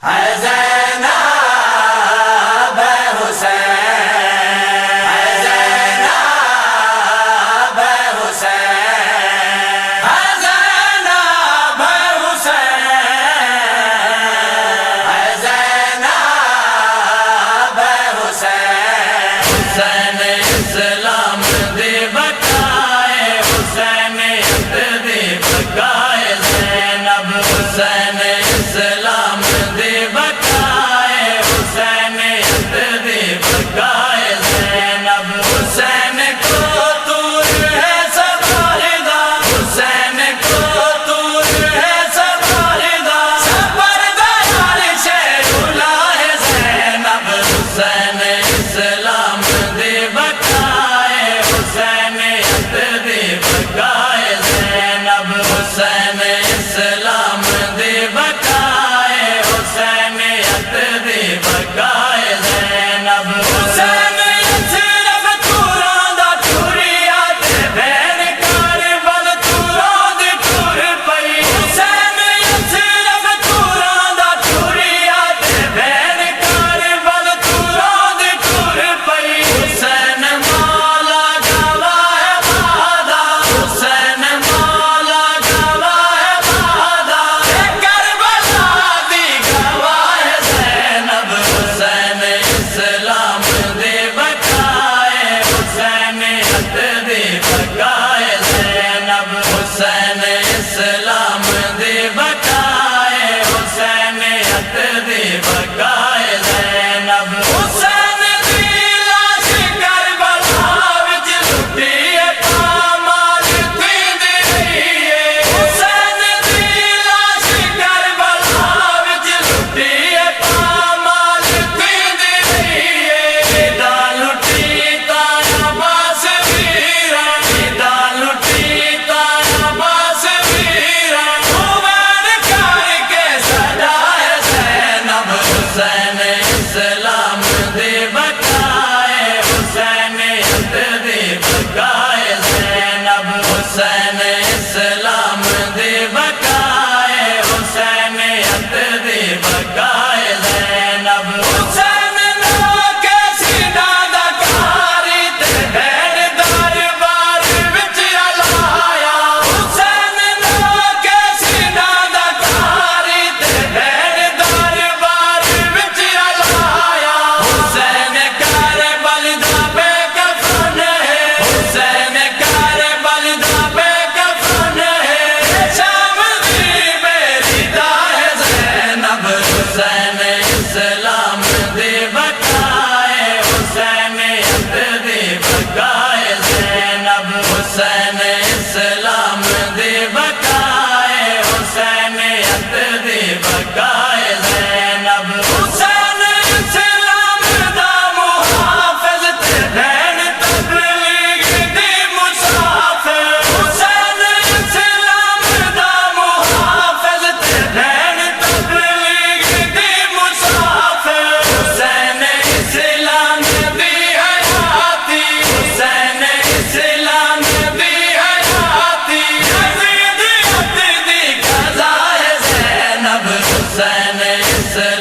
زینب حسین، زینب حسین، زینب حسین، زینب حسین، حسین اسلام دی بقائے، حسین دی بقائے، زینب حسین اسلام دی بقائے، حسین دی بقائے، زینب حسین کو دور ہے سباردہ، حسین کو دور ہے سباردہ، سبردار شیرولا ہے زینب حسین اسلام دی بقائے، حسین دی بقائے، زینب حسین اسلام دی بقائے، حسین دی بقائے، زینب حسین صرف توراں دا ٹوریا تے بہن کربل توراں دی ٹور پئی، حسین صرف توراں دا ٹوریا تے بہن کربل توراں دی ٹور پئی، حسین مولا گواہ وعدہ، حسین مولا گواہ وعدہ، کربلا دی گواہ زینب حسین اسلام دی بقائے، حسین دی بقائے، زینب حسین اسلام دی بقائے، حسین دی بقائے، زینب حسین دی لاش کربلا وچ لٹی پامال تھیندی رہی ہے، حسین دی لاش کربلا وچ لٹی پامال تھیندی رہی ہے، جدا لٹی تایا باس ویراں، جدا لٹی تایا باس ویراں، ہومن کر کے سجائے، زینب حسین اسلام دی بقائے، حسین دی بقائے، زینب حسین اسلام دی بقائے، حسین دی بقائے، زینب حسین نو کے سینہ دا کاری تے بہن دربار وچ الایا، حسین نو کے سینہ دا کاری تے بہن دربار وچ الایا، حسین کربل دا بے کفن ہے، حسین کربل دا بے کفن ہے، شام دی میری دا ہے، زینب حسین اسلام دی بقائے، حسین دی بقائے، زینب حسین اسلام دی بقائے، حسین دی بقائے، زینب حسین اسلام دا محافظ تے بہن تبلیغ دی مسافر، حسین اسلام دا محافظ تے بہن تبلیغ دی مسافر، حسین اسلام دی حیاتی، حسین اسلام دی حیاتی، یزیدیت دی قضا ہے، زینب حسین اسلام